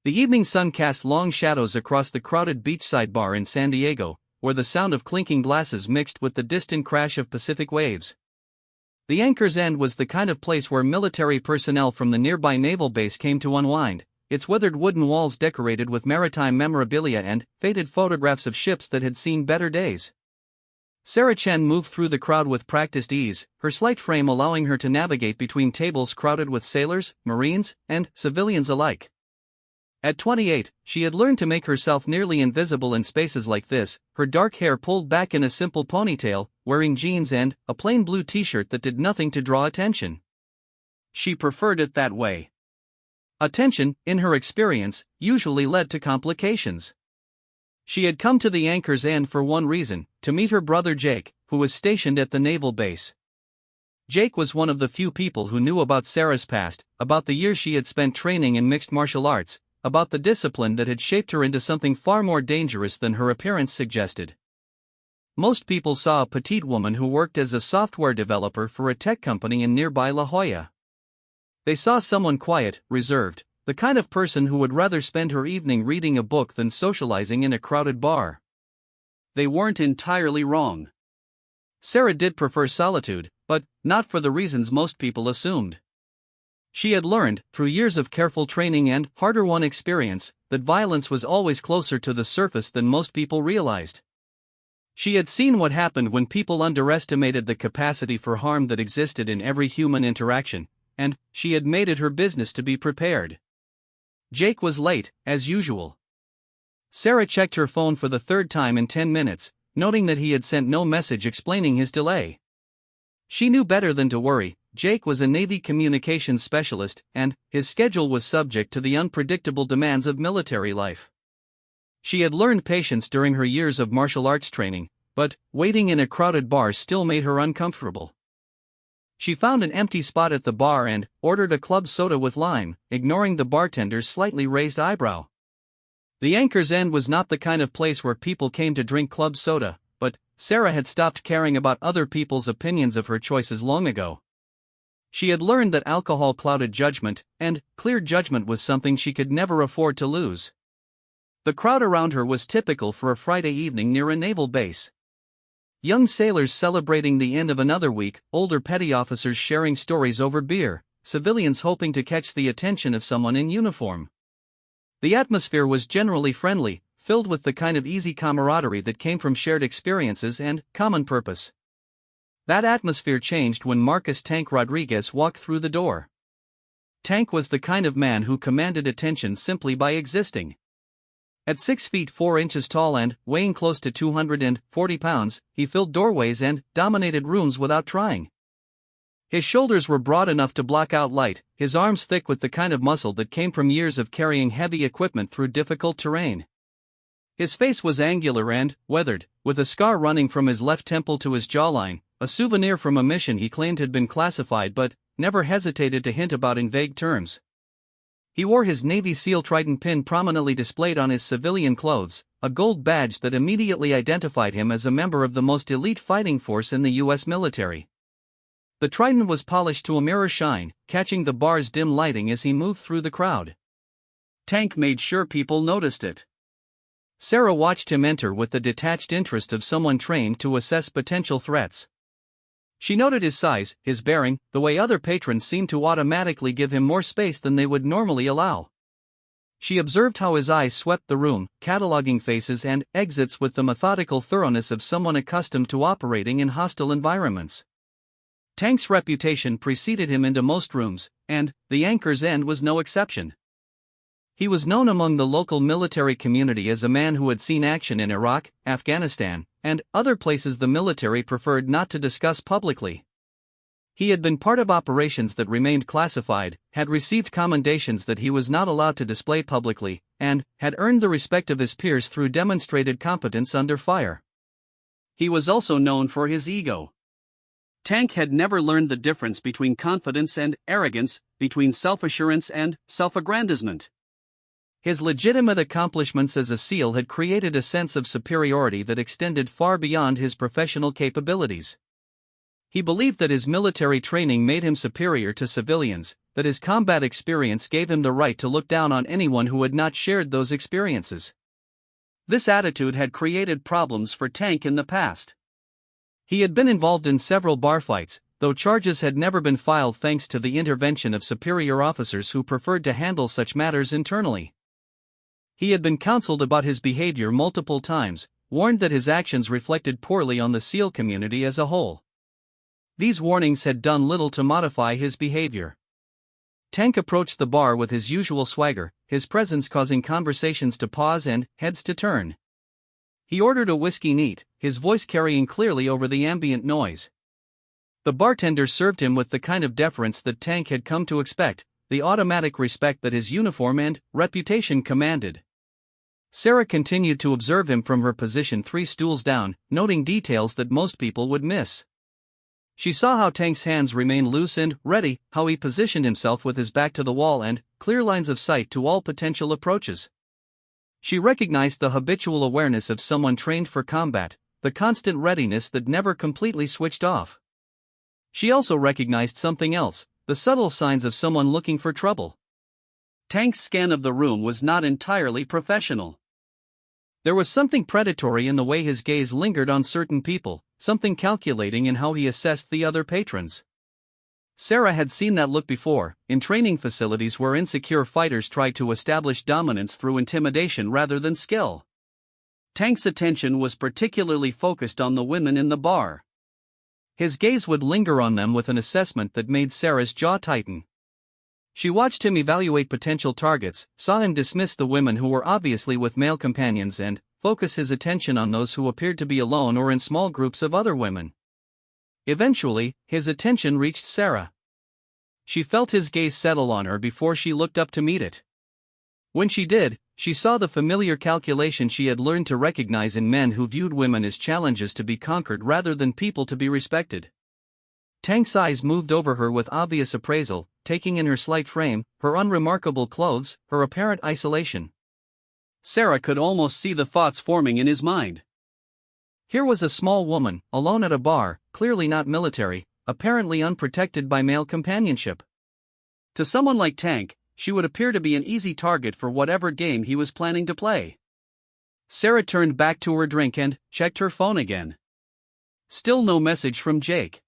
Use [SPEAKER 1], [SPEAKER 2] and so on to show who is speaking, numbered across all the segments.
[SPEAKER 1] The evening sun cast long shadows across the crowded beachside bar in San Diego, where the sound of clinking glasses mixed with the distant crash of Pacific waves. The Anchor's End was the kind of place where military personnel from the nearby naval base came to unwind, its weathered wooden walls decorated with maritime memorabilia and faded photographs of ships that had seen better days. Sarah Chen moved through the crowd with practiced ease, her slight frame allowing her to navigate between tables crowded with sailors, Marines, and civilians alike. At 28, she had learned to make herself nearly invisible in spaces like this, her dark hair pulled back in a simple ponytail, wearing jeans and a plain blue t-shirt that did nothing to draw attention. She preferred it that way. Attention, in her experience, usually led to complications. She had come to the Anchor's End for one reason, to meet her brother Jake, who was stationed at the naval base. Jake was one of the few people who knew about Sarah's past, about the years she had spent training in mixed martial arts, about the discipline that had shaped her into something far more dangerous than her appearance suggested. Most people saw a petite woman who worked as a software developer for a tech company in nearby La Jolla. They saw someone quiet, reserved, the kind of person who would rather spend her evening reading a book than socializing in a crowded bar. They weren't entirely wrong. Sarah did prefer solitude, but not for the reasons most people assumed. She had learned, through years of careful training and harder-won experience, that violence was always closer to the surface than most people realized. She had seen what happened when people underestimated the capacity for harm that existed in every human interaction, and she had made it her business to be prepared. Jake was late, as usual. Sarah checked her phone for the third time in 10 minutes, noting that he had sent no message explaining his delay. She knew better than to worry. Jake was a Navy communications specialist, and his schedule was subject to the unpredictable demands of military life. She had learned patience during her years of martial arts training, but waiting in a crowded bar still made her uncomfortable. She found an empty spot at the bar and ordered a club soda with lime, ignoring the bartender's slightly raised eyebrow. The Anchor's End was not the kind of place where people came to drink club soda, but Sarah had stopped caring about other people's opinions of her choices long ago. She had learned that alcohol clouded judgment, and clear judgment was something she could never afford to lose. The crowd around her was typical for a Friday evening near a naval base. Young sailors celebrating the end of another week, older petty officers sharing stories over beer, civilians hoping to catch the attention of someone in uniform. The atmosphere was generally friendly, filled with the kind of easy camaraderie that came from shared experiences and common purpose. That atmosphere changed when Marcus "Tank" Rodriguez walked through the door. Tank was the kind of man who commanded attention simply by existing. At 6 feet 4 inches tall and weighing close to 240 pounds, he filled doorways and dominated rooms without trying. His shoulders were broad enough to block out light, his arms thick with the kind of muscle that came from years of carrying heavy equipment through difficult terrain. His face was angular and weathered, with a scar running from his left temple to his jawline, a souvenir from a mission he claimed had been classified but never hesitated to hint about in vague terms. He wore his Navy SEAL Trident pin prominently displayed on his civilian clothes, a gold badge that immediately identified him as a member of the most elite fighting force in the U.S. military. The Trident was polished to a mirror shine, catching the bar's dim lighting as he moved through the crowd. Tank made sure people noticed it. Sarah watched him enter with the detached interest of someone trained to assess potential threats. She noted his size, his bearing, the way other patrons seemed to automatically give him more space than they would normally allow. She observed how his eyes swept the room, cataloging faces and exits with the methodical thoroughness of someone accustomed to operating in hostile environments. Tank's reputation preceded him into most rooms, and the Anchor's End was no exception. He was known among the local military community as a man who had seen action in Iraq, Afghanistan, and other places the military preferred not to discuss publicly. He had been part of operations that remained classified, had received commendations that he was not allowed to display publicly, and had earned the respect of his peers through demonstrated competence under fire. He was also known for his ego. Tank had never learned the difference between confidence and arrogance, between self-assurance and self-aggrandizement. His legitimate accomplishments as a SEAL had created a sense of superiority that extended far beyond his professional capabilities. He believed that his military training made him superior to civilians, that his combat experience gave him the right to look down on anyone who had not shared those experiences. This attitude had created problems for Tank in the past. He had been involved in several bar fights, though charges had never been filed thanks to the intervention of superior officers who preferred to handle such matters internally. He had been counseled about his behavior multiple times, warned that his actions reflected poorly on the SEAL community as a whole. These warnings had done little to modify his behavior. Tank approached the bar with his usual swagger, his presence causing conversations to pause and heads to turn. He ordered a whiskey neat, his voice carrying clearly over the ambient noise. The bartender served him with the kind of deference that Tank had come to expect, the automatic respect that his uniform and reputation commanded. Sarah continued to observe him from her position 3 stools down, noting details that most people would miss. She saw how Tank's hands remained loose and ready, how he positioned himself with his back to the wall and clear lines of sight to all potential approaches. She recognized the habitual awareness of someone trained for combat, the constant readiness that never completely switched off. She also recognized something else, the subtle signs of someone looking for trouble. Tank's scan of the room was not entirely professional. There was something predatory in the way his gaze lingered on certain people, something calculating in how he assessed the other patrons. Sarah had seen that look before, in training facilities where insecure fighters tried to establish dominance through intimidation rather than skill. Tank's attention was particularly focused on the women in the bar. His gaze would linger on them with an assessment that made Sarah's jaw tighten. She watched him evaluate potential targets, saw him dismiss the women who were obviously with male companions and focus his attention on those who appeared to be alone or in small groups of other women. Eventually, his attention reached Sarah. She felt his gaze settle on her before she looked up to meet it. When she did, she saw the familiar calculation she had learned to recognize in men who viewed women as challenges to be conquered rather than people to be respected. Tank's eyes moved over her with obvious appraisal, taking in her slight frame, her unremarkable clothes, her apparent isolation. Sarah could almost see the thoughts forming in his mind. Here was a small woman, alone at a bar, clearly not military, apparently unprotected by male companionship. To someone like Tank, she would appear to be an easy target for whatever game he was planning to play. Sarah turned back to her drink and checked her phone again. Still no message from Jake.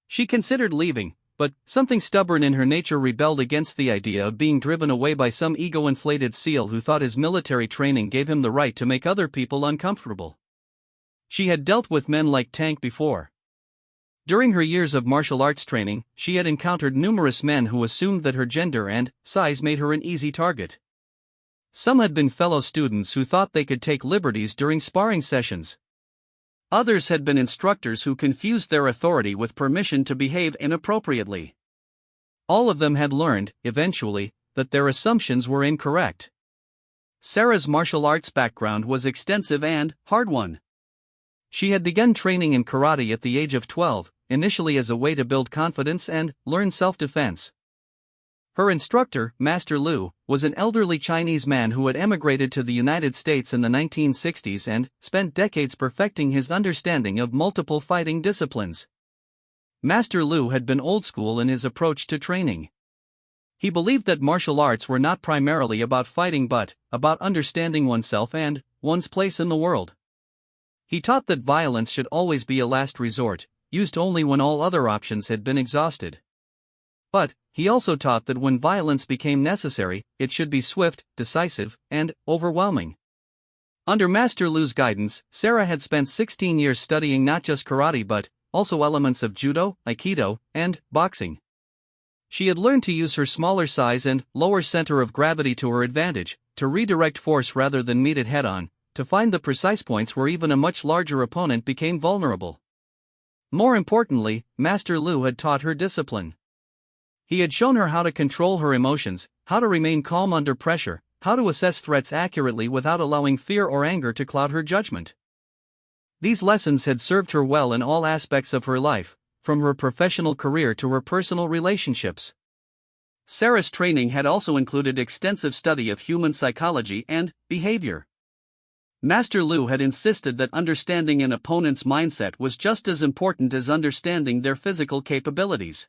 [SPEAKER 1] She considered leaving, but something stubborn in her nature rebelled against the idea of being driven away by some ego-inflated SEAL who thought his military training gave him the right to make other people uncomfortable. She had dealt with men like Tank before. During her years of martial arts training, she had encountered numerous men who assumed that her gender and size made her an easy target. Some had been fellow students who thought they could take liberties during sparring sessions. Others had been instructors who confused their authority with permission to behave inappropriately. All of them had learned, eventually, that their assumptions were incorrect. Sarah's martial arts background was extensive and hard-won. She had begun training in karate at the age of 12, initially as a way to build confidence and learn self-defense. Her instructor, Master Lu, was an elderly Chinese man who had emigrated to the United States in the 1960s and spent decades perfecting his understanding of multiple fighting disciplines. Master Lu had been old school in his approach to training. He believed that martial arts were not primarily about fighting but about understanding oneself and one's place in the world. He taught that violence should always be a last resort, used only when all other options had been exhausted. But he also taught that when violence became necessary, it should be swift, decisive, and overwhelming. Under Master Lu's guidance, Sarah had spent 16 years studying not just karate but also elements of judo, aikido, and boxing. She had learned to use her smaller size and lower center of gravity to her advantage, to redirect force rather than meet it head-on, to find the precise points where even a much larger opponent became vulnerable. More importantly, Master Lu had taught her discipline. He had shown her how to control her emotions, how to remain calm under pressure, how to assess threats accurately without allowing fear or anger to cloud her judgment. These lessons had served her well in all aspects of her life, from her professional career to her personal relationships. Sarah's training had also included extensive study of human psychology and behavior. Master Lu had insisted that understanding an opponent's mindset was just as important as understanding their physical capabilities.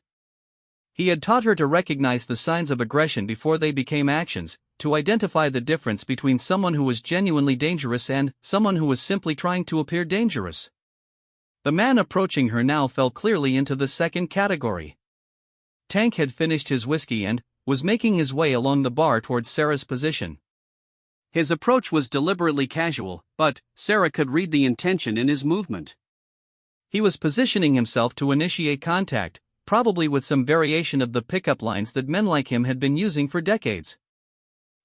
[SPEAKER 1] He had taught her to recognize the signs of aggression before they became actions, to identify the difference between someone who was genuinely dangerous and someone who was simply trying to appear dangerous. The man approaching her now fell clearly into the second category. Tank had finished his whiskey and was making his way along the bar towards Sarah's position. His approach was deliberately casual, but Sarah could read the intention in his movement. He was positioning himself to initiate contact, probably with some variation of the pickup lines that men like him had been using for decades.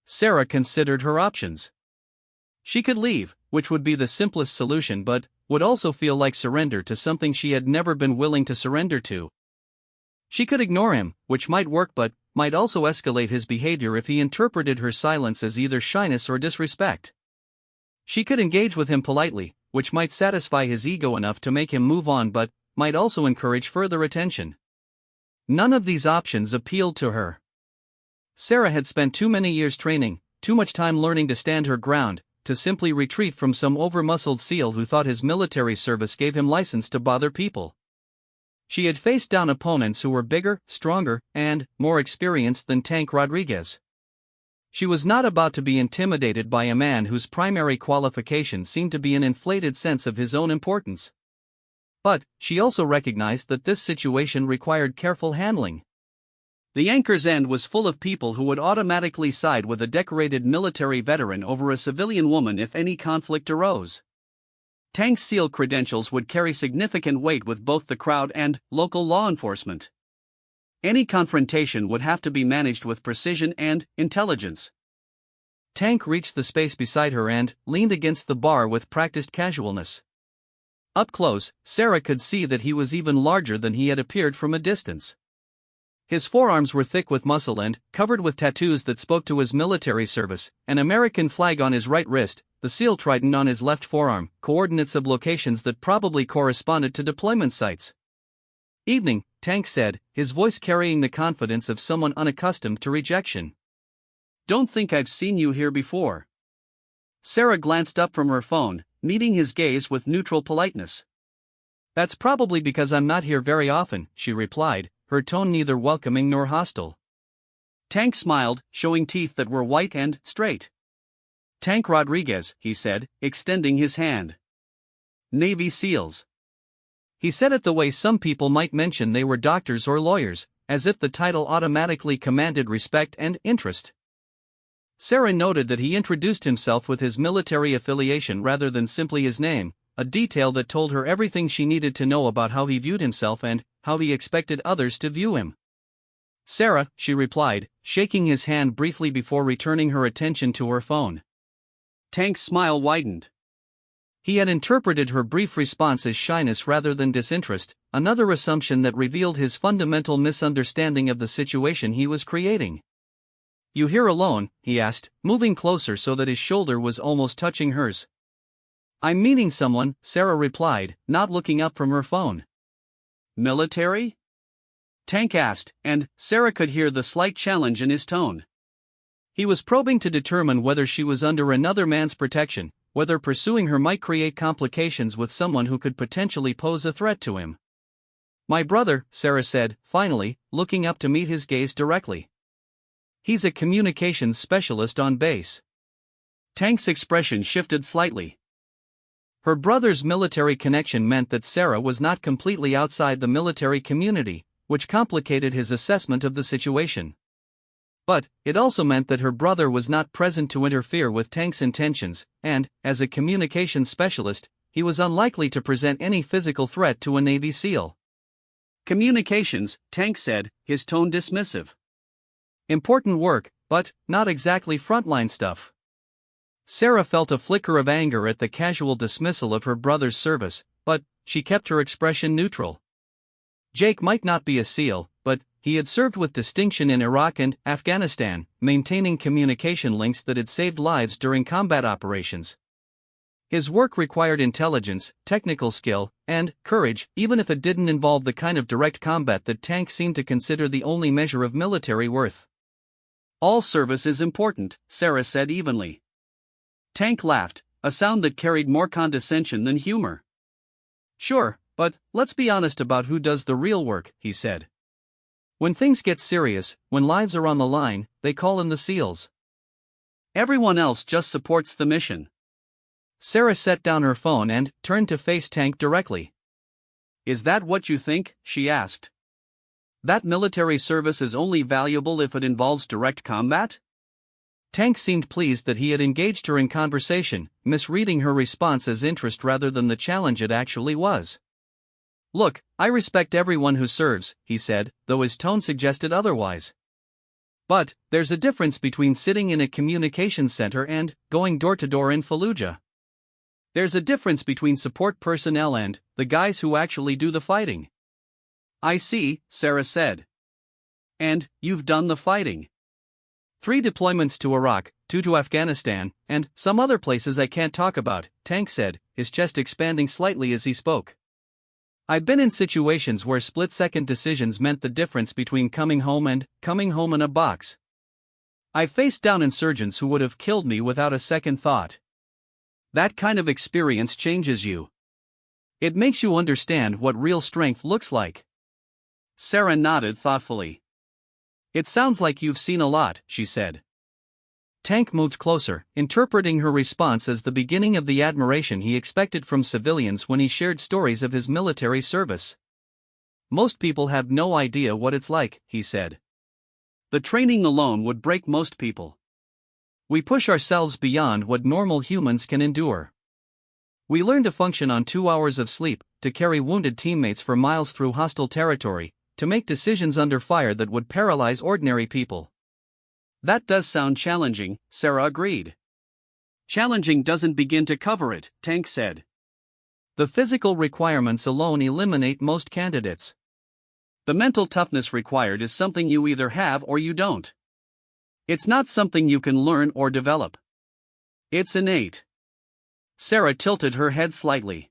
[SPEAKER 1] Sarah considered her options. She could leave, which would be the simplest solution but would also feel like surrender to something she had never been willing to surrender to. She could ignore him, which might work but might also escalate his behavior if he interpreted her silence as either shyness or disrespect. She could engage with him politely, which might satisfy his ego enough to make him move on but might also encourage further attention. None of these options appealed to her. Sarah had spent too many years training, too much time learning to stand her ground, to simply retreat from some over-muscled SEAL who thought his military service gave him license to bother people. She had faced down opponents who were bigger, stronger, and more experienced than Tank Rodriguez. She was not about to be intimidated by a man whose primary qualification seemed to be an inflated sense of his own importance. But she also recognized that this situation required careful handling. The Anchor's End was full of people who would automatically side with a decorated military veteran over a civilian woman if any conflict arose. Tank's SEAL credentials would carry significant weight with both the crowd and local law enforcement. Any confrontation would have to be managed with precision and intelligence. Tank reached the space beside her and leaned against the bar with practiced casualness. Up close, Sarah could see that he was even larger than he had appeared from a distance. His forearms were thick with muscle and covered with tattoos that spoke to his military service, an American flag on his right wrist, the SEAL trident on his left forearm, coordinates of locations that probably corresponded to deployment sites. "Evening," Tank said, his voice carrying the confidence of someone unaccustomed to rejection. "Don't think I've seen you here before." Sarah glanced up from her phone, meeting his gaze with neutral politeness. "That's probably because I'm not here very often," she replied, her tone neither welcoming nor hostile. Tank smiled, showing teeth that were white and straight. "Tank Rodriguez," he said, extending his hand. "Navy SEALs." He said it the way some people might mention they were doctors or lawyers, as if the title automatically commanded respect and interest. Sarah noted that he introduced himself with his military affiliation rather than simply his name, a detail that told her everything she needed to know about how he viewed himself and how he expected others to view him. "Sarah," she replied, shaking his hand briefly before returning her attention to her phone. Tank's smile widened. He had interpreted her brief response as shyness rather than disinterest, another assumption that revealed his fundamental misunderstanding of the situation he was creating. "You here alone?" he asked, moving closer so that his shoulder was almost touching hers. "I'm meeting someone," Sarah replied, not looking up from her phone. "Military?" Tank asked, and Sarah could hear the slight challenge in his tone. He was probing to determine whether she was under another man's protection, whether pursuing her might create complications with someone who could potentially pose a threat to him. "My brother," Sarah said, finally, looking up to meet his gaze directly. "He's a communications specialist on base." Tank's expression shifted slightly. Her brother's military connection meant that Sarah was not completely outside the military community, which complicated his assessment of the situation. But it also meant that her brother was not present to interfere with Tank's intentions, and, as a communications specialist, he was unlikely to present any physical threat to a Navy SEAL. "Communications," Tank said, his tone dismissive. "Important work, but not exactly frontline stuff." Sarah felt a flicker of anger at the casual dismissal of her brother's service, but she kept her expression neutral. Jake might not be a SEAL, but he had served with distinction in Iraq and Afghanistan, maintaining communication links that had saved lives during combat operations. His work required intelligence, technical skill, and courage, even if it didn't involve the kind of direct combat that Tank seemed to consider the only measure of military worth. "All service is important," Sarah said evenly. Tank laughed, a sound that carried more condescension than humor. "Sure, but let's be honest about who does the real work," he said. When things get serious, when lives are on the line, they call in the SEALs. Everyone else just supports the mission. Sarah set down her phone and turned to face Tank directly. Is that what you think? She asked. That military service is only valuable if it involves direct combat? Tank seemed pleased that he had engaged her in conversation, misreading her response as interest rather than the challenge it actually was. Look, I respect everyone who serves, he said, though his tone suggested otherwise. But there's a difference between sitting in a communications center and going door to door in Fallujah. There's a difference between support personnel and the guys who actually do the fighting. I see, Sarah said. And you've done the fighting. 3 deployments to Iraq, 2 to Afghanistan, and some other places I can't talk about, Tank said, his chest expanding slightly as he spoke. I've been in situations where split-second decisions meant the difference between coming home and coming home in a box. I've faced down insurgents who would have killed me without a second thought. That kind of experience changes you. It makes you understand what real strength looks like. Sarah nodded thoughtfully. It sounds like you've seen a lot, she said. Tank moved closer, interpreting her response as the beginning of the admiration he expected from civilians when he shared stories of his military service. Most people have no idea what it's like, he said. The training alone would break most people. We push ourselves beyond what normal humans can endure. We learn to function on 2 hours of sleep, to carry wounded teammates for miles through hostile territory, to make decisions under fire that would paralyze ordinary people. That does sound challenging, Sarah agreed. Challenging doesn't begin to cover it, Tank said. The physical requirements alone eliminate most candidates. The mental toughness required is something you either have or you don't. It's not something you can learn or develop. It's innate. Sarah tilted her head slightly.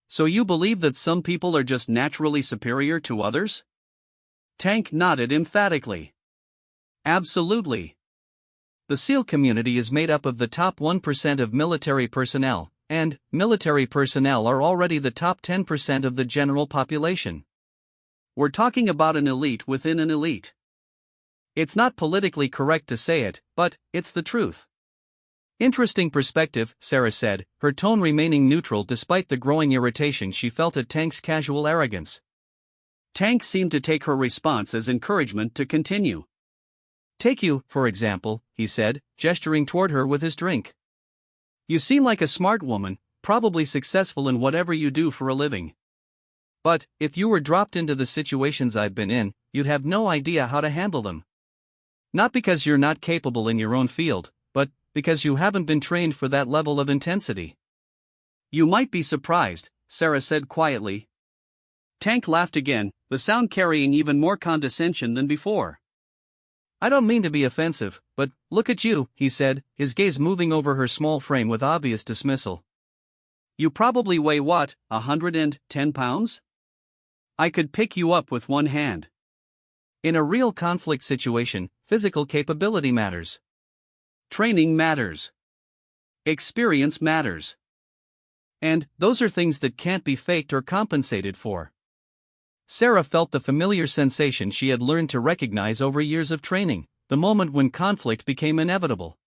[SPEAKER 1] So you believe that some people are just naturally superior to others? Tank nodded emphatically. Absolutely. The SEAL community is made up of the top 1% of military personnel, and military personnel are already the top 10% of the general population. We're talking about an elite within an elite. It's not politically correct to say it, but it's the truth. Interesting perspective, Sarah said, her tone remaining neutral despite the growing irritation she felt at Tank's casual arrogance. Tank seemed to take her response as encouragement to continue. Take you, for example, he said, gesturing toward her with his drink. You seem like a smart woman, probably successful in whatever you do for a living. But, if you were dropped into the situations I've been in, you'd have no idea how to handle them. Not because you're not capable in your own field, but because you haven't been trained for that level of intensity. You might be surprised, Sarah said quietly. Tank laughed again, the sound carrying even more condescension than before. I don't mean to be offensive, but look at you, he said, his gaze moving over her small frame with obvious dismissal. You probably weigh what, 110 pounds? I could pick you up with one hand. In a real conflict situation, physical capability matters. Training matters. Experience matters. And those are things that can't be faked or compensated for. Sarah felt the familiar sensation she had learned to recognize over years of training, the moment when conflict became inevitable.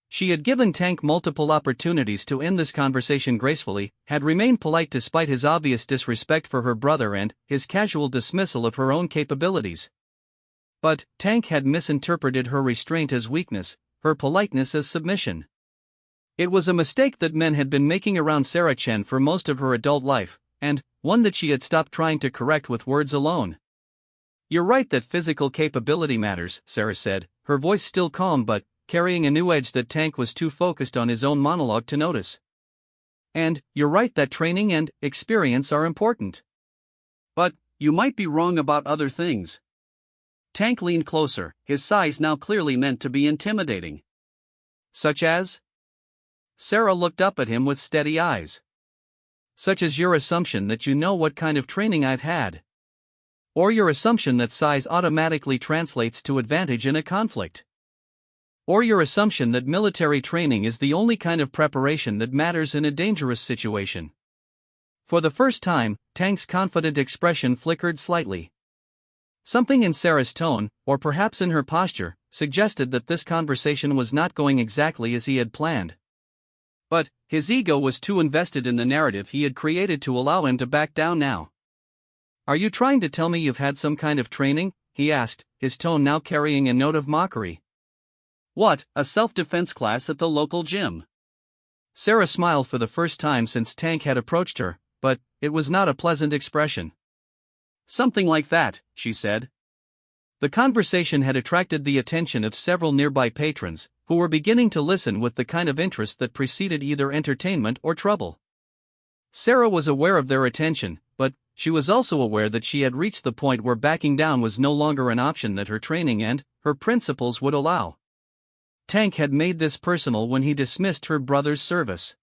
[SPEAKER 1] She had given Tank multiple opportunities to end this conversation gracefully, had remained polite despite his obvious disrespect for her brother and his casual dismissal of her own capabilities. But Tank had misinterpreted her restraint as weakness, her politeness as submission. It was a mistake that men had been making around Sarah Chen for most of her adult life, and one that she had stopped trying to correct with words alone. You're right that physical capability matters, Sarah said, her voice still calm but carrying a new edge that Tank was too focused on his own monologue to notice. And you're right that training and experience are important. But you might be wrong about other things. Tank leaned closer, his size now clearly meant to be intimidating. Such as? Sarah looked up at him with steady eyes. Such as your assumption that you know what kind of training I've had. Or your assumption that size automatically translates to advantage in a conflict. Or your assumption that military training is the only kind of preparation that matters in a dangerous situation. For the first time, Tank's confident expression flickered slightly. Something in Sarah's tone, or perhaps in her posture, suggested that this conversation was not going exactly as he had planned. But his ego was too invested in the narrative he had created to allow him to back down now. "Are you trying to tell me you've had some kind of training?" he asked, his tone now carrying a note of mockery. "What, a self-defense class at the local gym?" Sarah smiled for the first time since Tank had approached her, but it was not a pleasant expression. "Something like that," she said. The conversation had attracted the attention of several nearby patrons, who were beginning to listen with the kind of interest that preceded either entertainment or trouble. Sarah was aware of their attention, but she was also aware that she had reached the point where backing down was no longer an option that her training and her principles would allow. Tank had made this personal when he dismissed her brother's service.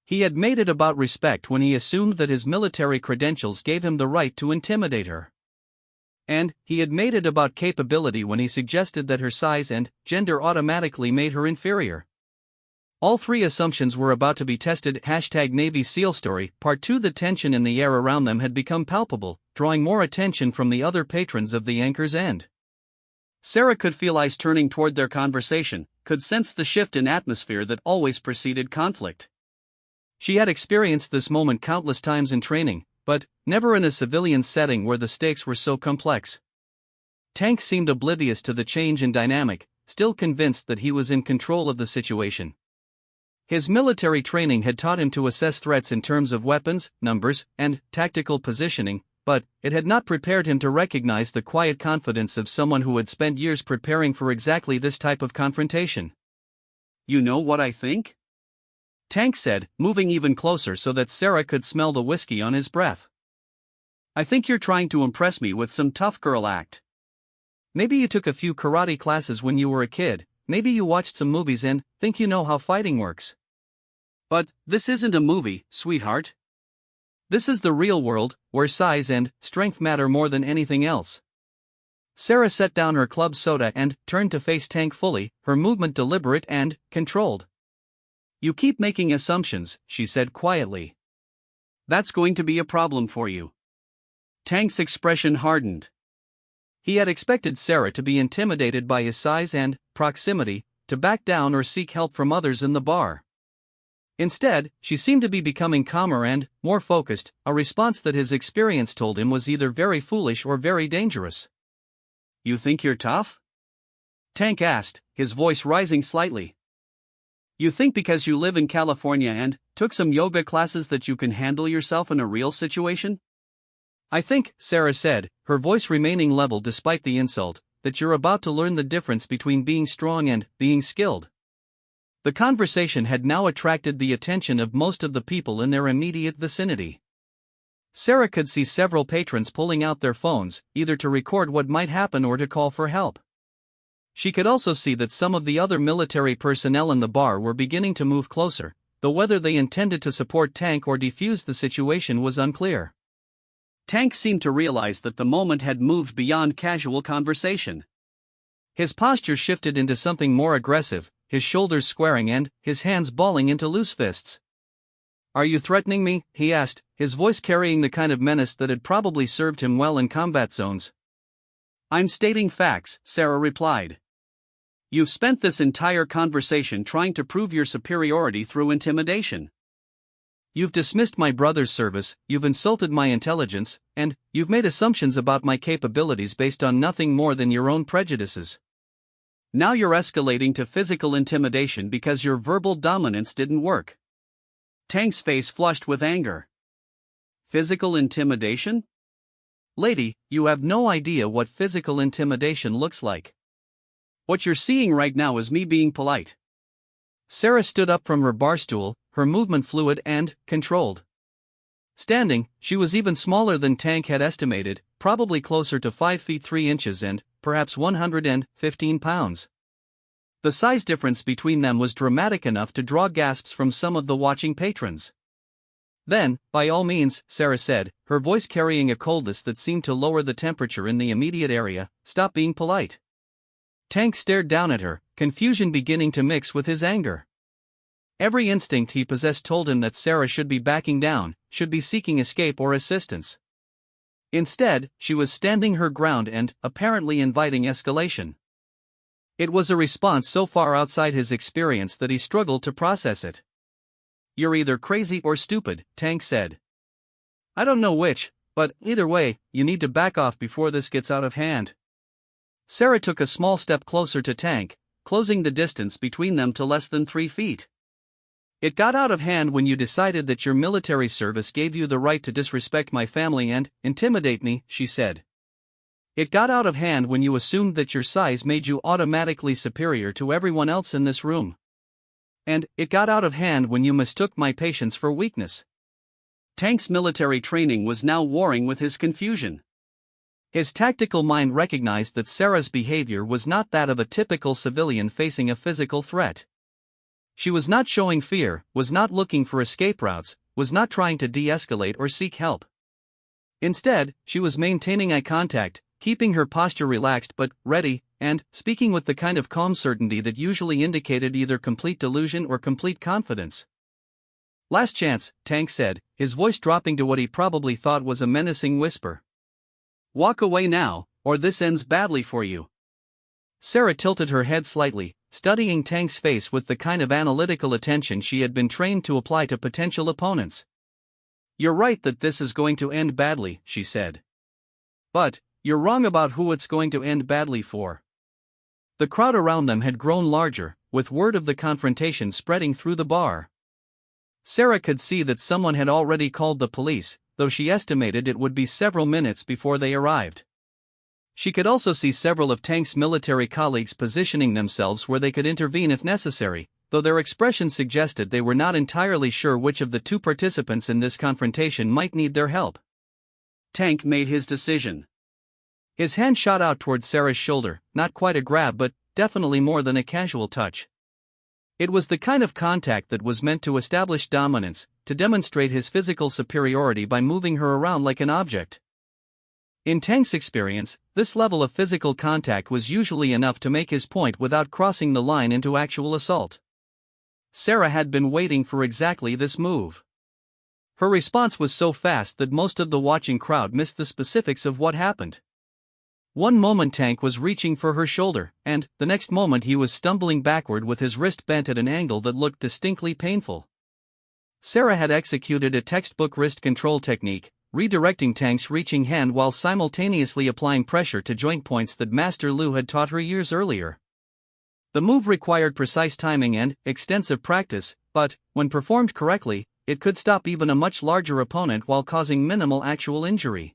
[SPEAKER 1] He had made it about respect when he assumed that his military credentials gave him the right to intimidate her. And he had made it about capability when he suggested that her size and gender automatically made her inferior. All three assumptions were about to be tested. #Navy SEAL Story Part 2. The tension in the air around them had become palpable, drawing more attention from the other patrons of the Anchor's End. Sarah could feel eyes turning toward their conversation, could sense the shift in atmosphere that always preceded conflict. She had experienced this moment countless times in training, but never in a civilian setting where the stakes were so complex. Tank seemed oblivious to the change in dynamic, still convinced that he was in control of the situation. His military training had taught him to assess threats in terms of weapons, numbers, and tactical positioning, but it had not prepared him to recognize the quiet confidence of someone who had spent years preparing for exactly this type of confrontation. "You know what I think?" Tank said, moving even closer so that Sarah could smell the whiskey on his breath. "I think you're trying to impress me with some tough girl act. Maybe you took a few karate classes when you were a kid, maybe you watched some movies and think you know how fighting works. But this isn't a movie, sweetheart. This is the real world, where size and strength matter more than anything else." Sarah set down her club soda and turned to face Tank fully, her movement deliberate and controlled. "You keep making assumptions," she said quietly. "That's going to be a problem for you." Tank's expression hardened. He had expected Sarah to be intimidated by his size and proximity, to back down or seek help from others in the bar. Instead, she seemed to be becoming calmer and more focused, a response that his experience told him was either very foolish or very dangerous. "You think you're tough?" Tank asked, his voice rising slightly. "You think because you live in California and took some yoga classes that you can handle yourself in a real situation?" "I think," Sarah said, her voice remaining level despite the insult, "that you're about to learn the difference between being strong and being skilled." The conversation had now attracted the attention of most of the people in their immediate vicinity. Sarah could see several patrons pulling out their phones, either to record what might happen or to call for help. She could also see that some of the other military personnel in the bar were beginning to move closer, though whether they intended to support Tank or defuse the situation was unclear. Tank seemed to realize that the moment had moved beyond casual conversation. His posture shifted into something more aggressive, his shoulders squaring and his hands balling into loose fists. "Are you threatening me?" he asked, his voice carrying the kind of menace that had probably served him well in combat zones. "I'm stating facts," Sarah replied. "You've spent this entire conversation trying to prove your superiority through intimidation. You've dismissed my brother's service, you've insulted my intelligence, and you've made assumptions about my capabilities based on nothing more than your own prejudices. Now you're escalating to physical intimidation because your verbal dominance didn't work." Tank's face flushed with anger. "Physical intimidation? Lady, you have no idea what physical intimidation looks like. What you're seeing right now is me being polite." Sarah stood up from her bar stool, her movement fluid and controlled. Standing, she was even smaller than Tank had estimated, probably closer to 5 feet 3 inches and perhaps 115 pounds. The size difference between them was dramatic enough to draw gasps from some of the watching patrons. "Then, by all means," Sarah said, her voice carrying a coldness that seemed to lower the temperature in the immediate area, "stop being polite." Tank stared down at her, confusion beginning to mix with his anger. Every instinct he possessed told him that Sarah should be backing down, should be seeking escape or assistance. Instead, she was standing her ground and, apparently inviting escalation. It was a response so far outside his experience that he struggled to process it. "You're either crazy or stupid," Tank said. "I don't know which, but either way, you need to back off before this gets out of hand." Sarah took a small step closer to Tank, closing the distance between them to less than 3 feet. "It got out of hand when you decided that your military service gave you the right to disrespect my family and intimidate me," she said. "It got out of hand when you assumed that your size made you automatically superior to everyone else in this room. And it got out of hand when you mistook my patience for weakness." Tank's military training was now warring with his confusion. His tactical mind recognized that Sarah's behavior was not that of a typical civilian facing a physical threat. She was not showing fear, was not looking for escape routes, was not trying to de-escalate or seek help. Instead, she was maintaining eye contact, keeping her posture relaxed but ready, and speaking with the kind of calm certainty that usually indicated either complete delusion or complete confidence. "Last chance," Tank said, his voice dropping to what he probably thought was a menacing whisper. "Walk away now, or this ends badly for you." Sarah tilted her head slightly, studying Tank's face with the kind of analytical attention she had been trained to apply to potential opponents. "You're right that this is going to end badly," she said. "But you're wrong about who it's going to end badly for." The crowd around them had grown larger, with word of the confrontation spreading through the bar. Sarah could see that someone had already called the police, though she estimated it would be several minutes before they arrived. She could also see several of Tank's military colleagues positioning themselves where they could intervene if necessary, though their expressions suggested they were not entirely sure which of the two participants in this confrontation might need their help. Tank made his decision. His hand shot out toward Sarah's shoulder, not quite a grab but definitely more than a casual touch. It was the kind of contact that was meant to establish dominance, to demonstrate his physical superiority by moving her around like an object. In Tank's experience, this level of physical contact was usually enough to make his point without crossing the line into actual assault. Sarah had been waiting for exactly this move. Her response was so fast that most of the watching crowd missed the specifics of what happened. One moment Tank was reaching for her shoulder, and the next moment he was stumbling backward with his wrist bent at an angle that looked distinctly painful. Sarah had executed a textbook wrist control technique, redirecting Tank's reaching hand while simultaneously applying pressure to joint points that Master Lu had taught her years earlier. The move required precise timing and extensive practice, but, when performed correctly, it could stop even a much larger opponent while causing minimal actual injury.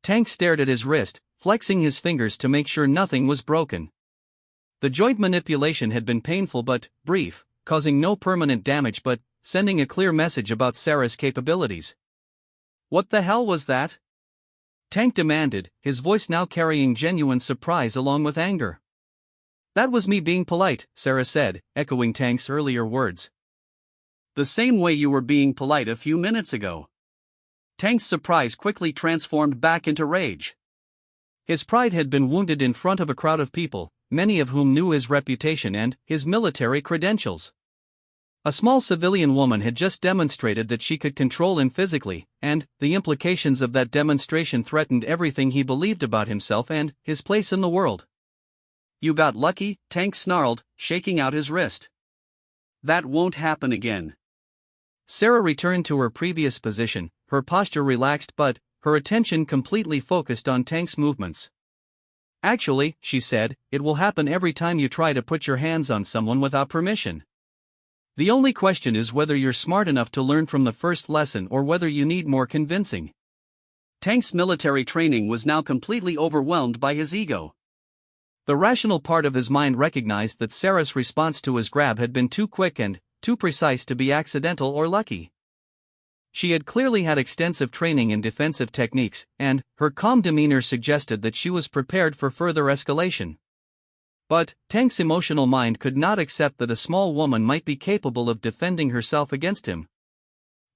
[SPEAKER 1] Tank stared at his wrist, flexing his fingers to make sure nothing was broken. The joint manipulation had been painful but brief, causing no permanent damage but sending a clear message about Sarah's capabilities. "What the hell was that?" Tank demanded, his voice now carrying genuine surprise along with anger. "That was me being polite," Sarah said, echoing Tank's earlier words. "The same way you were being polite a few minutes ago." Tank's surprise quickly transformed back into rage. His pride had been wounded in front of a crowd of people, many of whom knew his reputation and his military credentials. A small civilian woman had just demonstrated that she could control him physically, and the implications of that demonstration threatened everything he believed about himself and his place in the world. "You got lucky," Tank snarled, shaking out his wrist. "That won't happen again." Sarah returned to her previous position, her posture relaxed but her attention completely focused on Tank's movements. "Actually," she said, "it will happen every time you try to put your hands on someone without permission. The only question is whether you're smart enough to learn from the first lesson or whether you need more convincing." Tank's military training was now completely overwhelmed by his ego. The rational part of his mind recognized that Sarah's response to his grab had been too quick and too precise to be accidental or lucky. She had clearly had extensive training in defensive techniques, and her calm demeanor suggested that she was prepared for further escalation. But Tank's emotional mind could not accept that a small woman might be capable of defending herself against him.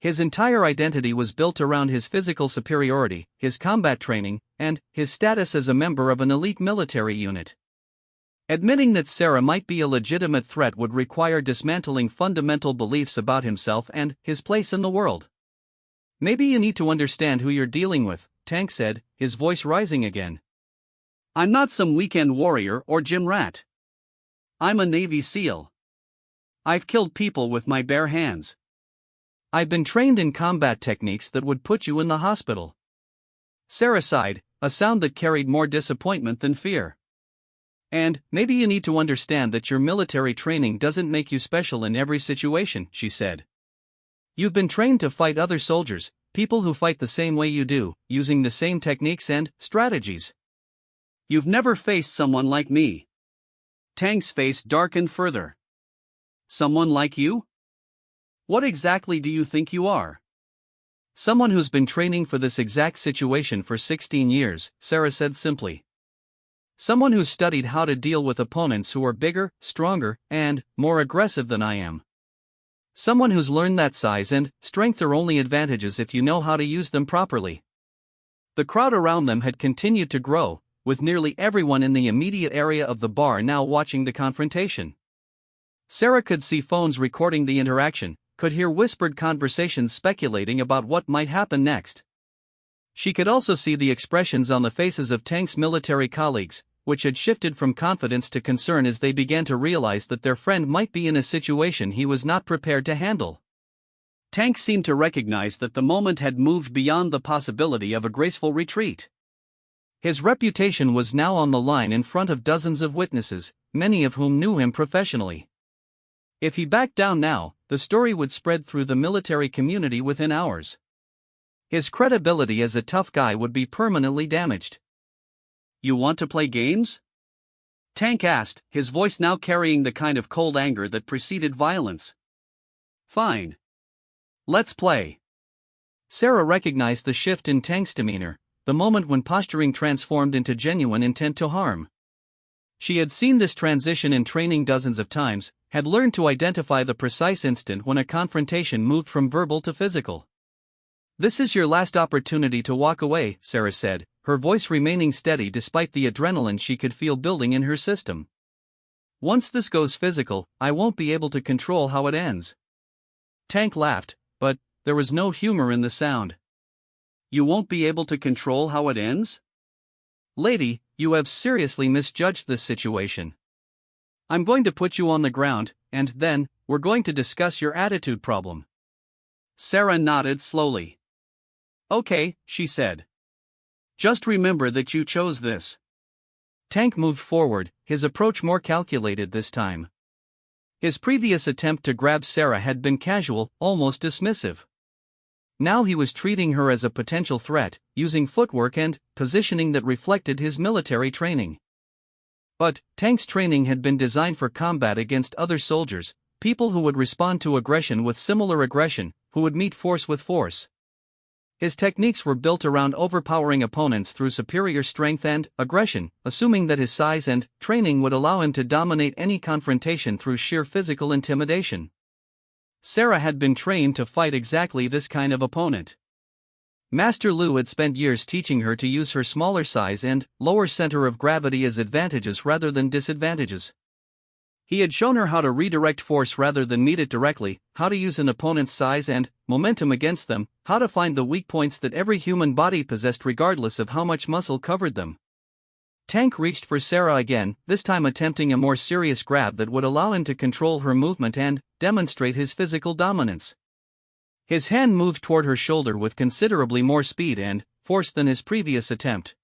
[SPEAKER 1] His entire identity was built around his physical superiority, his combat training, and his status as a member of an elite military unit. Admitting that Sarah might be a legitimate threat would require dismantling fundamental beliefs about himself and his place in the world. "Maybe you need to understand who you're dealing with," Tank said, his voice rising again. I'm not some weekend warrior or gym rat. I'm a Navy SEAL. I've killed people with my bare hands. I've been trained in combat techniques that would put you in the hospital. Sarah sighed, a sound that carried more disappointment than fear. And, maybe you need to understand that your military training doesn't make you special in every situation, she said. You've been trained to fight other soldiers, people who fight the same way you do, using the same techniques and strategies. You've never faced someone like me. Tank's face darkened further. Someone like you? What exactly do you think you are? Someone who's been training for this exact situation for 16 years, Sarah said simply. Someone who's studied how to deal with opponents who are bigger, stronger, and more aggressive than I am. Someone who's learned that size and strength are only advantages if you know how to use them properly. The crowd around them had continued to grow, with nearly everyone in the immediate area of the bar now watching the confrontation. Sarah could see phones recording the interaction, could hear whispered conversations speculating about what might happen next. She could also see the expressions on the faces of Tank's military colleagues, which had shifted from confidence to concern as they began to realize that their friend might be in a situation he was not prepared to handle. Tank seemed to recognize that the moment had moved beyond the possibility of a graceful retreat. His reputation was now on the line in front of dozens of witnesses, many of whom knew him professionally. If he backed down now, the story would spread through the military community within hours. His credibility as a tough guy would be permanently damaged. You want to play games? Tank asked, his voice now carrying the kind of cold anger that preceded violence. Fine. Let's play. Sarah recognized the shift in Tank's demeanor, the moment when posturing transformed into genuine intent to harm. She had seen this transition in training dozens of times, had learned to identify the precise instant when a confrontation moved from verbal to physical. This is your last opportunity to walk away, Sarah said, her voice remaining steady despite the adrenaline she could feel building in her system. Once this goes physical, I won't be able to control how it ends. Tank laughed, but there was no humor in the sound. You won't be able to control how it ends? Lady, you have seriously misjudged this situation. I'm going to put you on the ground, and then, we're going to discuss your attitude problem. Sarah nodded slowly. Okay, she said. Just remember that you chose this. Tank moved forward, his approach more calculated this time. His previous attempt to grab Sarah had been casual, almost dismissive. Now he was treating her as a potential threat, using footwork and positioning that reflected his military training. But Tank's training had been designed for combat against other soldiers, people who would respond to aggression with similar aggression, who would meet force with force. His techniques were built around overpowering opponents through superior strength and aggression, assuming that his size and training would allow him to dominate any confrontation through sheer physical intimidation. Sarah had been trained to fight exactly this kind of opponent. Master Lu had spent years teaching her to use her smaller size and lower center of gravity as advantages rather than disadvantages. He had shown her how to redirect force rather than meet it directly, how to use an opponent's size and momentum against them, how to find the weak points that every human body possessed regardless of how much muscle covered them. Tank reached for Sarah again, this time attempting a more serious grab that would allow him to control her movement and demonstrate his physical dominance. His hand moved toward her shoulder with considerably more speed and force than his previous attempt.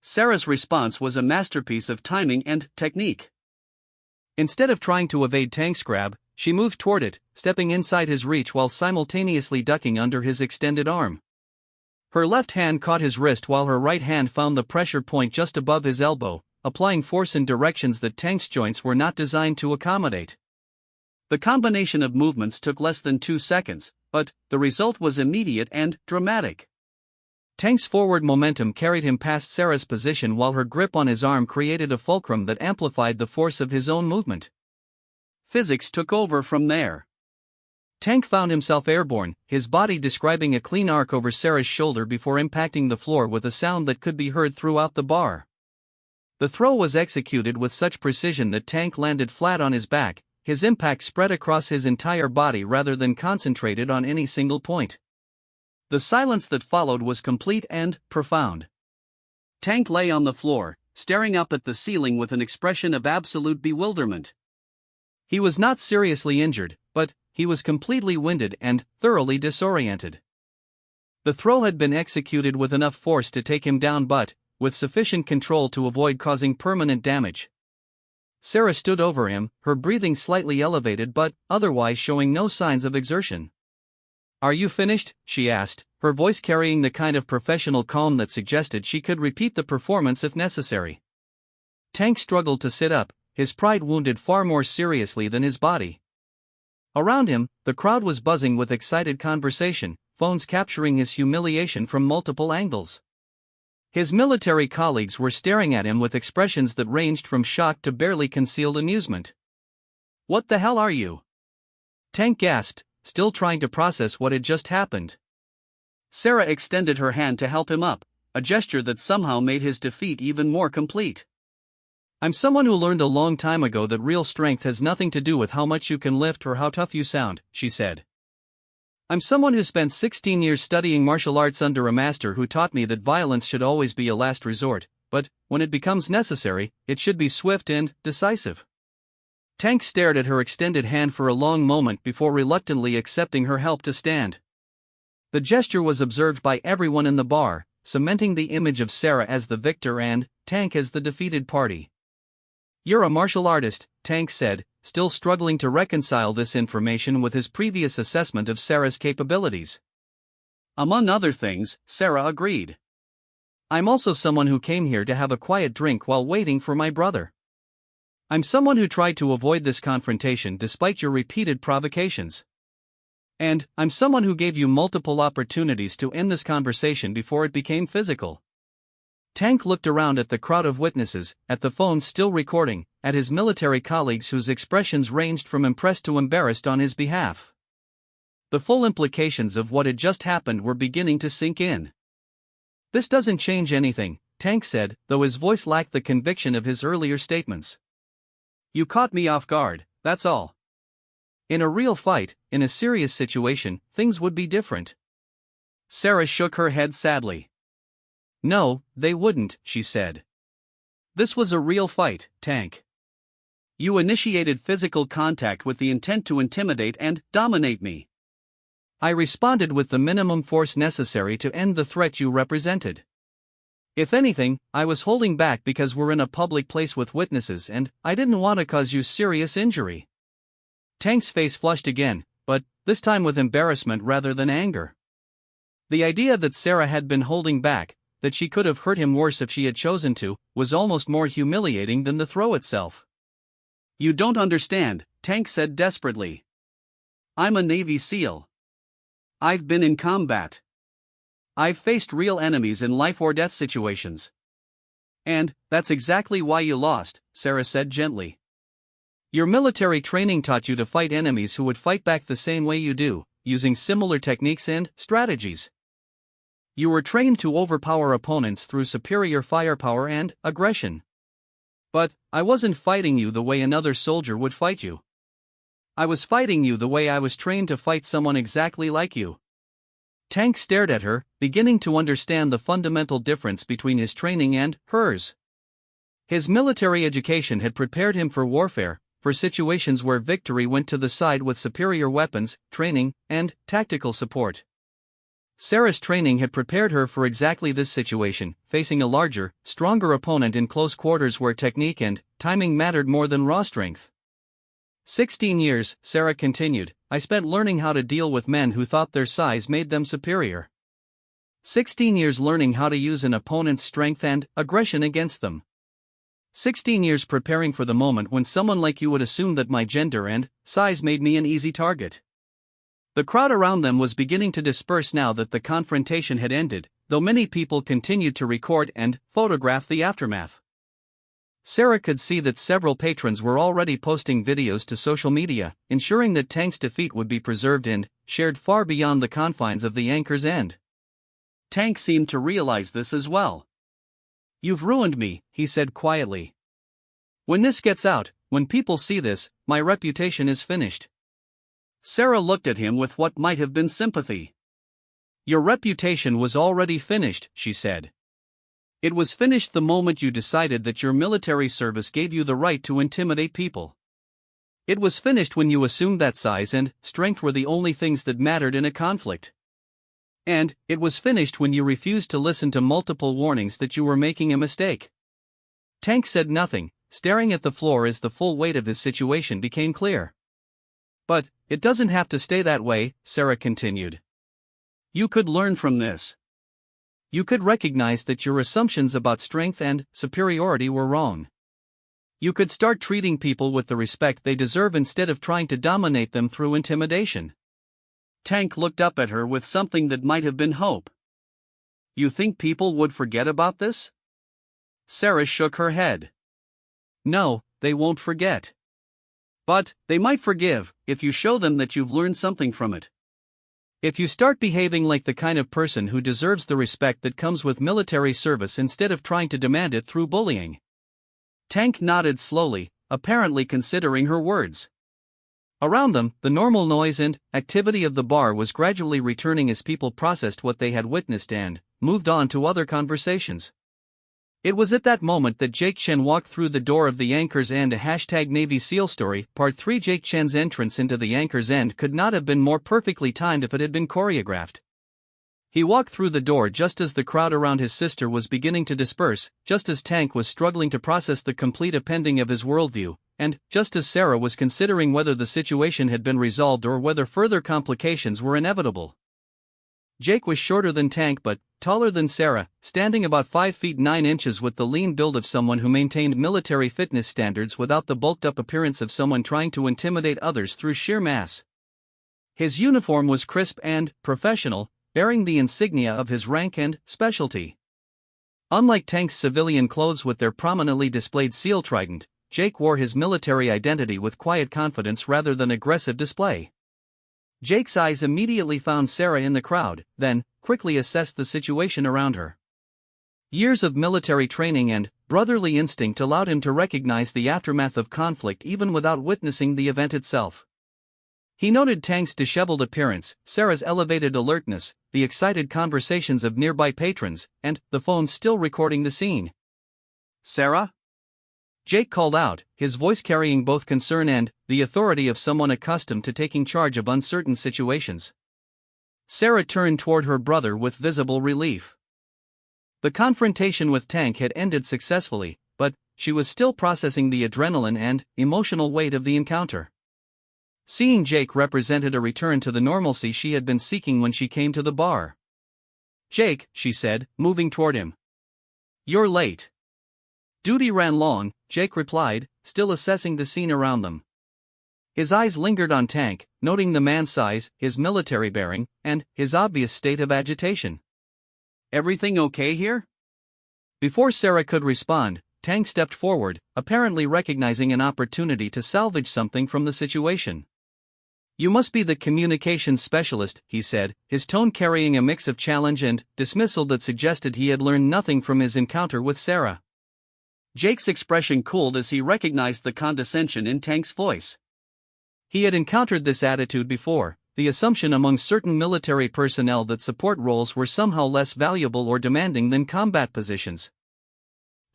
[SPEAKER 1] Sarah's response was a masterpiece of timing and technique. Instead of trying to evade Tank's grab, she moved toward it, stepping inside his reach while simultaneously ducking under his extended arm. Her left hand caught his wrist while her right hand found the pressure point just above his elbow, applying force in directions that Tank's joints were not designed to accommodate. The combination of movements took less than 2 seconds, but the result was immediate and dramatic. Tank's forward momentum carried him past Sarah's position while her grip on his arm created a fulcrum that amplified the force of his own movement. Physics took over from there. Tank found himself airborne, his body describing a clean arc over Sarah's shoulder before impacting the floor with a sound that could be heard throughout the bar. The throw was executed with such precision that Tank landed flat on his back, his impact spread across his entire body rather than concentrated on any single point. The silence that followed was complete and profound. Tank lay on the floor, staring up at the ceiling with an expression of absolute bewilderment. He was not seriously injured, but he was completely winded and thoroughly disoriented. The throw had been executed with enough force to take him down, but with sufficient control to avoid causing permanent damage. Sarah stood over him, her breathing slightly elevated but otherwise showing no signs of exertion. "Are you finished?" she asked, her voice carrying the kind of professional calm that suggested she could repeat the performance if necessary. Tank struggled to sit up, his pride wounded far more seriously than his body. Around him, the crowd was buzzing with excited conversation, phones capturing his humiliation from multiple angles. His military colleagues were staring at him with expressions that ranged from shock to barely concealed amusement. "What the hell are you?" Tank gasped, still trying to process what had just happened. Sarah extended her hand to help him up, a gesture that somehow made his defeat even more complete. "I'm someone who learned a long time ago that real strength has nothing to do with how much you can lift or how tough you sound," she said. "I'm someone who spent 16 years studying martial arts under a master who taught me that violence should always be a last resort, but when it becomes necessary, it should be swift and decisive." Tank stared at her extended hand for a long moment before reluctantly accepting her help to stand. The gesture was observed by everyone in the bar, cementing the image of Sarah as the victor and Tank as the defeated party. "You're a martial artist," Tank said, still struggling to reconcile this information with his previous assessment of Sarah's capabilities. "Among other things," Sarah agreed. "I'm also someone who came here to have a quiet drink while waiting for my brother. I'm someone who tried to avoid this confrontation despite your repeated provocations. And I'm someone who gave you multiple opportunities to end this conversation before it became physical." Tank looked around at the crowd of witnesses, at the phones still recording, at his military colleagues whose expressions ranged from impressed to embarrassed on his behalf. The full implications of what had just happened were beginning to sink in. "This doesn't change anything," Tank said, though his voice lacked the conviction of his earlier statements. "You caught me off guard, that's all. In a real fight, in a serious situation, things would be different." Sarah shook her head sadly. "No, they wouldn't," she said. "This was a real fight, Tank. You initiated physical contact with the intent to intimidate and dominate me. I responded with the minimum force necessary to end the threat you represented. If anything, I was holding back because we're in a public place with witnesses and I didn't want to cause you serious injury." Tank's face flushed again, but this time with embarrassment rather than anger. The idea that Sarah had been holding back, that she could have hurt him worse if she had chosen to, was almost more humiliating than the throw itself. "You don't understand," Tank said desperately. "I'm a Navy SEAL. I've been in combat. I've faced real enemies in life-or-death situations. And that's exactly why you lost," Sarah said gently. "Your military training taught you to fight enemies who would fight back the same way you do, using similar techniques and strategies. You were trained to overpower opponents through superior firepower and aggression. But I wasn't fighting you the way another soldier would fight you. I was fighting you the way I was trained to fight someone exactly like you." Tank stared at her, beginning to understand the fundamental difference between his training and hers. His military education had prepared him for warfare, for situations where victory went to the side with superior weapons, training, and tactical support. Sarah's training had prepared her for exactly this situation, facing a larger, stronger opponent in close quarters where technique and timing mattered more than raw strength. 16 years, Sarah continued, I spent learning how to deal with men who thought their size made them superior. 16 years learning how to use an opponent's strength and aggression against them. 16 years preparing for the moment when someone like you would assume that my gender and size made me an easy target. The crowd around them was beginning to disperse now that the confrontation had ended, though many people continued to record and photograph the aftermath. Sarah could see that several patrons were already posting videos to social media, ensuring that Tank's defeat would be preserved and shared far beyond the confines of the Anchor's End. Tank seemed to realize this as well. You've ruined me, he said quietly. When this gets out, when people see this, my reputation is finished. Sarah looked at him with what might have been sympathy. Your reputation was already finished, she said. It was finished the moment you decided that your military service gave you the right to intimidate people. It was finished when you assumed that size and strength were the only things that mattered in a conflict. And it was finished when you refused to listen to multiple warnings that you were making a mistake. Tank said nothing, staring at the floor as the full weight of his situation became clear. But it doesn't have to stay that way, Sarah continued. You could learn from this. You could recognize that your assumptions about strength and superiority were wrong. You could start treating people with the respect they deserve instead of trying to dominate them through intimidation. Tank looked up at her with something that might have been hope. You think people would forget about this? Sarah shook her head. No, they won't forget. But they might forgive if you show them that you've learned something from it. If you start behaving like the kind of person who deserves the respect that comes with military service instead of trying to demand it through bullying. Tank nodded slowly, apparently considering her words. Around them, the normal noise and activity of the bar was gradually returning as people processed what they had witnessed and moved on to other conversations. It was at that moment that Jake Chen walked through the door of the Anchor's End. A Navy SEAL story, Part 3. Jake Chen's entrance into the Anchor's End could not have been more perfectly timed if it had been choreographed. He walked through the door just as the crowd around his sister was beginning to disperse, just as Tank was struggling to process the complete upending of his worldview, and just as Sarah was considering whether the situation had been resolved or whether further complications were inevitable. Jake was shorter than Tank but taller than Sarah, standing about 5 feet 9 inches with the lean build of someone who maintained military fitness standards without the bulked-up appearance of someone trying to intimidate others through sheer mass. His uniform was crisp and professional, bearing the insignia of his rank and specialty. Unlike Tank's civilian clothes with their prominently displayed SEAL trident, Jake wore his military identity with quiet confidence rather than aggressive display. Jake's eyes immediately found Sarah in the crowd, then quickly assessed the situation around her. Years of military training and brotherly instinct allowed him to recognize the aftermath of conflict even without witnessing the event itself. He noted Tank's disheveled appearance, Sarah's elevated alertness, the excited conversations of nearby patrons, and the phone still recording the scene. Sarah? Jake called out, his voice carrying both concern and the authority of someone accustomed to taking charge of uncertain situations. Sarah turned toward her brother with visible relief. The confrontation with Tank had ended successfully, but she was still processing the adrenaline and emotional weight of the encounter. Seeing Jake represented a return to the normalcy she had been seeking when she came to the bar. Jake, she said, moving toward him. You're late. Duty ran long, Jake replied, still assessing the scene around them. His eyes lingered on Tank, noting the man's size, his military bearing, and his obvious state of agitation. Everything okay here? Before Sarah could respond, Tank stepped forward, apparently recognizing an opportunity to salvage something from the situation. You must be the communications specialist, he said, his tone carrying a mix of challenge and dismissal that suggested he had learned nothing from his encounter with Sarah. Jake's expression cooled as he recognized the condescension in Tank's voice. He had encountered this attitude before, the assumption among certain military personnel that support roles were somehow less valuable or demanding than combat positions.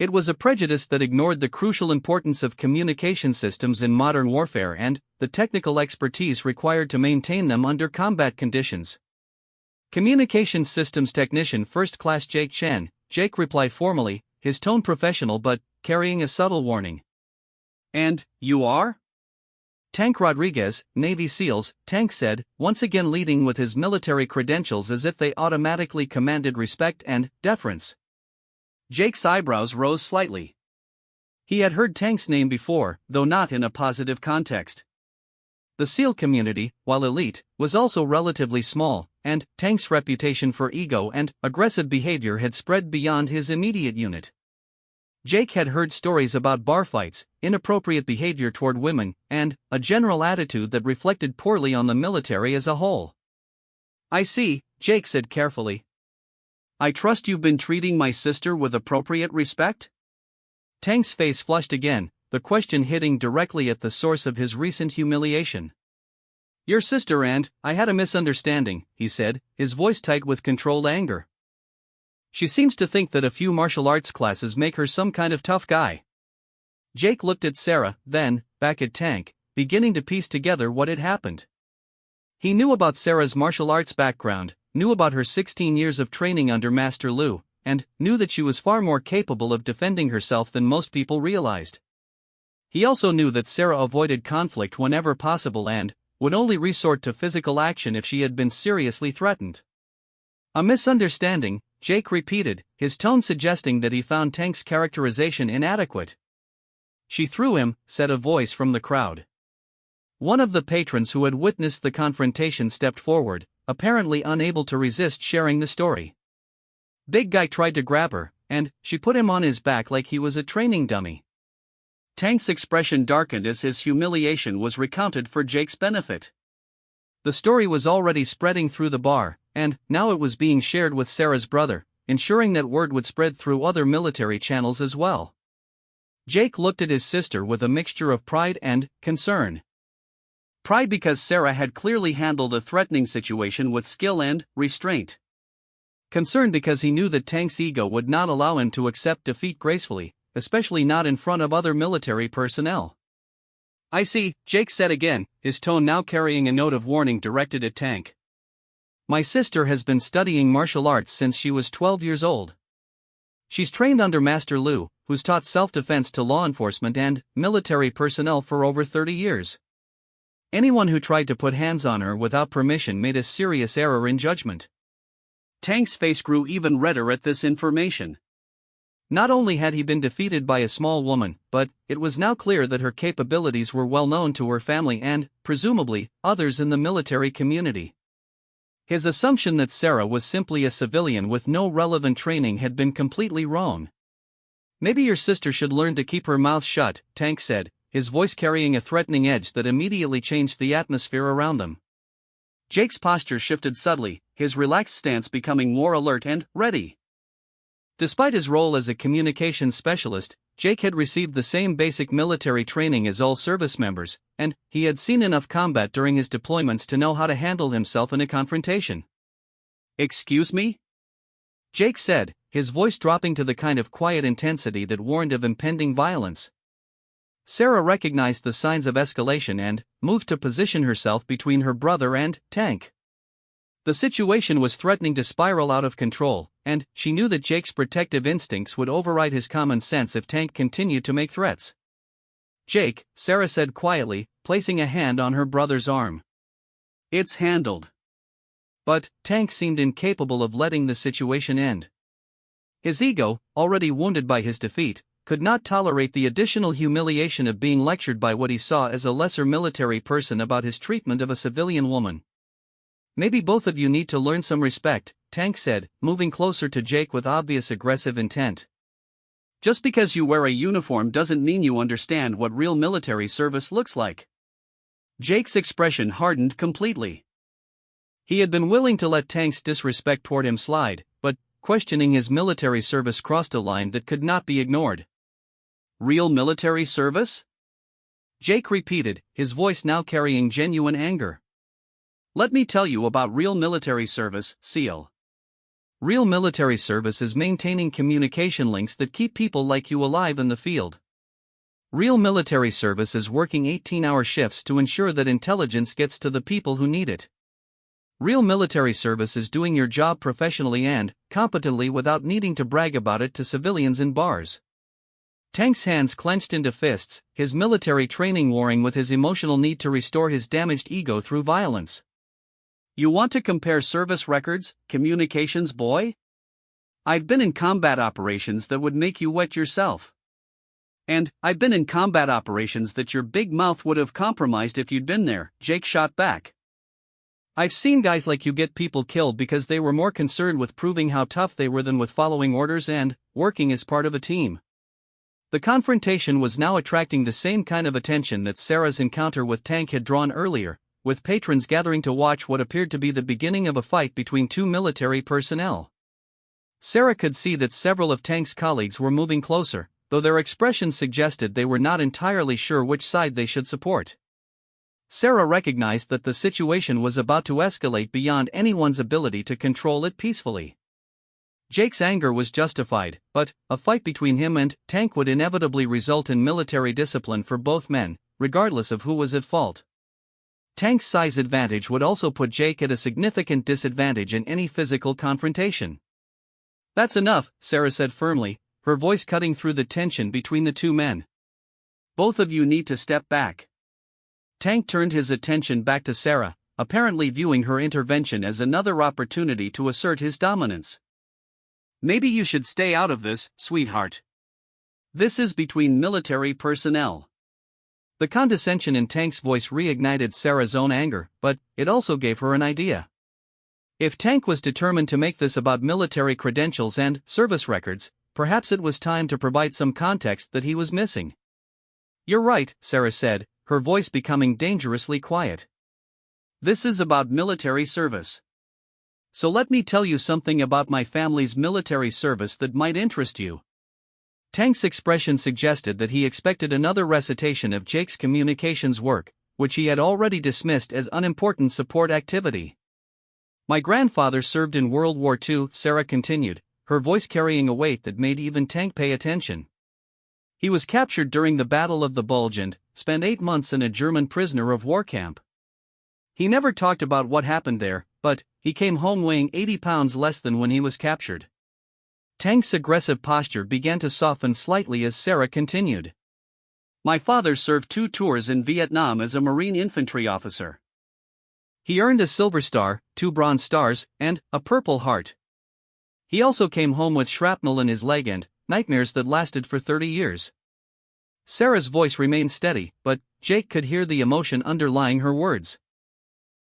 [SPEAKER 1] It was a prejudice that ignored the crucial importance of communication systems in modern warfare and the technical expertise required to maintain them under combat conditions. Communications systems technician First Class Jake Chen, Jake replied formally, his tone professional but carrying a subtle warning. And you are? Tank Rodriguez, Navy SEALs, Tank said, once again leading with his military credentials as if they automatically commanded respect and deference. Jake's eyebrows rose slightly. He had heard Tank's name before, though not in a positive context. The SEAL community, while elite, was also relatively small, and Tank's reputation for ego and aggressive behavior had spread beyond his immediate unit. Jake had heard stories about bar fights, inappropriate behavior toward women, and a general attitude that reflected poorly on the military as a whole. I see, Jake said carefully. I trust you've been treating my sister with appropriate respect? Tank's face flushed again, the question hitting directly at the source of his recent humiliation. "Your sister and I had a misunderstanding," he said, his voice tight with controlled anger. "She seems to think that a few martial arts classes make her some kind of tough guy." Jake looked at Sarah, then back at Tank, beginning to piece together what had happened. He knew about Sarah's martial arts background, knew about her 16 years of training under Master Lu, and knew that she was far more capable of defending herself than most people realized. He also knew that Sarah avoided conflict whenever possible and would only resort to physical action if she had been seriously threatened. "A misunderstanding," Jake repeated, his tone suggesting that he found Tank's characterization inadequate. "She threw him," said a voice from the crowd. One of the patrons who had witnessed the confrontation stepped forward, apparently unable to resist sharing the story. "Big guy tried to grab her, and she put him on his back like he was a training dummy." Tank's expression darkened as his humiliation was recounted for Jake's benefit. The story was already spreading through the bar, and now it was being shared with Sarah's brother, ensuring that word would spread through other military channels as well. Jake looked at his sister with a mixture of pride and concern. Pride because Sarah had clearly handled a threatening situation with skill and restraint. Concern because he knew that Tank's ego would not allow him to accept defeat gracefully, especially not in front of other military personnel. "I see," Jake said again, his tone now carrying a note of warning directed at Tank. "My sister has been studying martial arts since she was 12 years old. She's trained under Master Lu, who's taught self-defense to law enforcement and military personnel for over 30 years. Anyone who tried to put hands on her without permission made a serious error in judgment." Tank's face grew even redder at this information. Not only had he been defeated by a small woman, but it was now clear that her capabilities were well known to her family and, presumably, others in the military community. His assumption that Sarah was simply a civilian with no relevant training had been completely wrong. "Maybe your sister should learn to keep her mouth shut," Tank said, his voice carrying a threatening edge that immediately changed the atmosphere around them. Jake's posture shifted subtly, his relaxed stance becoming more alert and ready. Despite his role as a communications specialist, Jake had received the same basic military training as all service members, and he had seen enough combat during his deployments to know how to handle himself in a confrontation. "Excuse me?" Jake said, his voice dropping to the kind of quiet intensity that warned of impending violence. Sarah recognized the signs of escalation and moved to position herself between her brother and Tank. The situation was threatening to spiral out of control, and she knew that Jake's protective instincts would override his common sense if Tank continued to make threats. "Jake," Sarah said quietly, placing a hand on her brother's arm. "It's handled." But Tank seemed incapable of letting the situation end. His ego, already wounded by his defeat, could not tolerate the additional humiliation of being lectured by what he saw as a lesser military person about his treatment of a civilian woman. "Maybe both of you need to learn some respect," Tank said, moving closer to Jake with obvious aggressive intent. "Just because you wear a uniform doesn't mean you understand what real military service looks like." Jake's expression hardened completely. He had been willing to let Tank's disrespect toward him slide, but questioning his military service crossed a line that could not be ignored. "Real military service?" Jake repeated, his voice now carrying genuine anger. "Let me tell you about real military service, SEAL. Real military service is maintaining communication links that keep people like you alive in the field. Real military service is working 18-hour shifts to ensure that intelligence gets to the people who need it. Real military service is doing your job professionally and competently without needing to brag about it to civilians in bars." Tank's hands clenched into fists, his military training warring with his emotional need to restore his damaged ego through violence. "You want to compare service records, communications boy? I've been in combat operations that would make you wet yourself. And I've been in combat operations that your big mouth would have compromised if you'd been there," Jake shot back. "I've seen guys like you get people killed because they were more concerned with proving how tough they were than with following orders and working as part of a team." The confrontation was now attracting the same kind of attention that Sarah's encounter with Tank had drawn earlier, with patrons gathering to watch what appeared to be the beginning of a fight between two military personnel. Sarah could see that several of Tank's colleagues were moving closer, though their expressions suggested they were not entirely sure which side they should support. Sarah recognized that the situation was about to escalate beyond anyone's ability to control it peacefully. Jake's anger was justified, but a fight between him and Tank would inevitably result in military discipline for both men, regardless of who was at fault. Tank's size advantage would also put Jake at a significant disadvantage in any physical confrontation. "That's enough," Sarah said firmly, her voice cutting through the tension between the two men. "Both of you need to step back." Tank turned his attention back to Sarah, apparently viewing her intervention as another opportunity to assert his dominance. "Maybe you should stay out of this, sweetheart. This is between military personnel." The condescension in Tank's voice reignited Sarah's own anger, but it also gave her an idea. If Tank was determined to make this about military credentials and service records, perhaps it was time to provide some context that he was missing. "You're right," Sarah said, her voice becoming dangerously quiet. "This is about military service. So let me tell you something about my family's military service that might interest you." Tank's expression suggested that he expected another recitation of Jake's communications work, which he had already dismissed as unimportant support activity. "My grandfather served in World War II," Sarah continued, her voice carrying a weight that made even Tank pay attention. "He was captured during the Battle of the Bulge and spent 8 months in a German prisoner of war camp. He never talked about what happened there, but he came home weighing 80 pounds less than when he was captured." Tank's aggressive posture began to soften slightly as Sarah continued. "My father served 2 tours in Vietnam as a Marine infantry officer. He earned a Silver Star, 2 Bronze Stars, and a Purple Heart. He also came home with shrapnel in his leg and nightmares that lasted for 30 years. Sarah's voice remained steady, but Jake could hear the emotion underlying her words.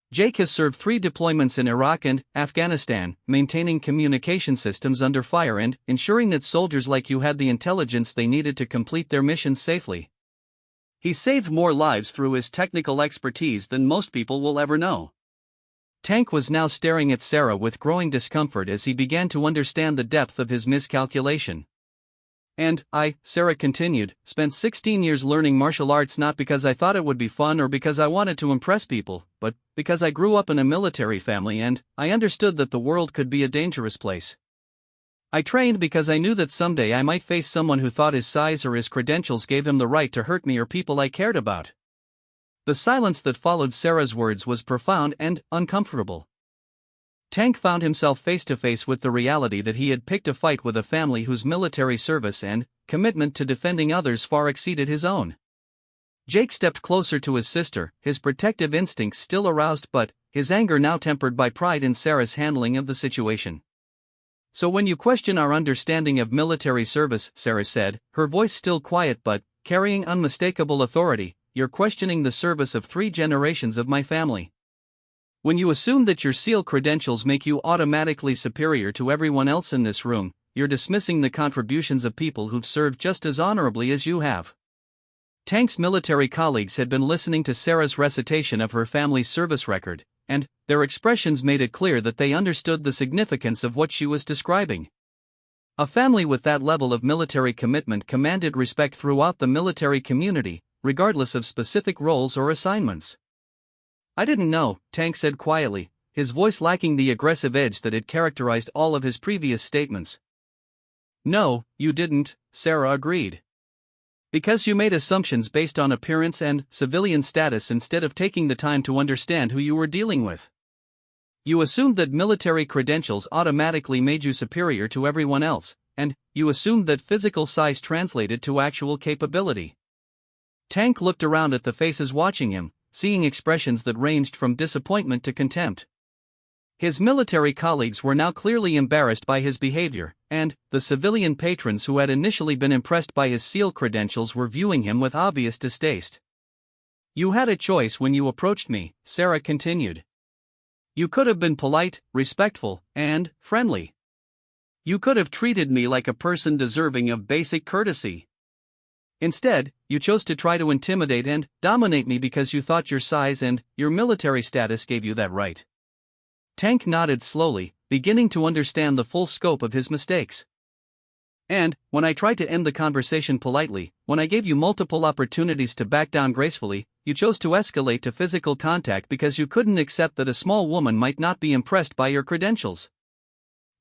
[SPEAKER 1] "Jake has served 3 deployments in Iraq and Afghanistan, maintaining communication systems under fire and ensuring that soldiers like you had the intelligence they needed to complete their missions safely. He saved more lives through his technical expertise than most people will ever know." Tank was now staring at Sarah with growing discomfort as he began to understand the depth of his miscalculation. "And I," Sarah continued, "spent 16 years learning martial arts not because I thought it would be fun or because I wanted to impress people, but because I grew up in a military family and I understood that the world could be a dangerous place. I trained because I knew that someday I might face someone who thought his size or his credentials gave him the right to hurt me or people I cared about." The silence that followed Sarah's words was profound and uncomfortable. Tank found himself face to face with the reality that he had picked a fight with a family whose military service and commitment to defending others far exceeded his own. Jake stepped closer to his sister, his protective instincts still aroused but his anger now tempered by pride in Sarah's handling of the situation. "So when you question our understanding of military service," Sarah said, her voice still quiet but carrying unmistakable authority, "you're questioning the service of 3 generations of my family. When you assume that your SEAL credentials make you automatically superior to everyone else in this room, you're dismissing the contributions of people who've served just as honorably as you have." Tank's military colleagues had been listening to Sarah's recitation of her family's service record, and their expressions made it clear that they understood the significance of what she was describing. A family with that level of military commitment commanded respect throughout the military community, regardless of specific roles or assignments. "I didn't know," Tank said quietly, his voice lacking the aggressive edge that had characterized all of his previous statements. "No, you didn't," Sarah agreed. "Because you made assumptions based on appearance and civilian status instead of taking the time to understand who you were dealing with. You assumed that military credentials automatically made you superior to everyone else, and you assumed that physical size translated to actual capability." Tank looked around at the faces watching him, seeing expressions that ranged from disappointment to contempt. His military colleagues were now clearly embarrassed by his behavior, and the civilian patrons who had initially been impressed by his SEAL credentials were viewing him with obvious distaste. "You had a choice when you approached me," Sarah continued. "You could have been polite, respectful, and friendly. You could have treated me like a person deserving of basic courtesy. Instead, you chose to try to intimidate and dominate me because you thought your size and your military status gave you that right." Tank nodded slowly, beginning to understand the full scope of his mistakes. "And when I tried to end the conversation politely, when I gave you multiple opportunities to back down gracefully, you chose to escalate to physical contact because you couldn't accept that a small woman might not be impressed by your credentials.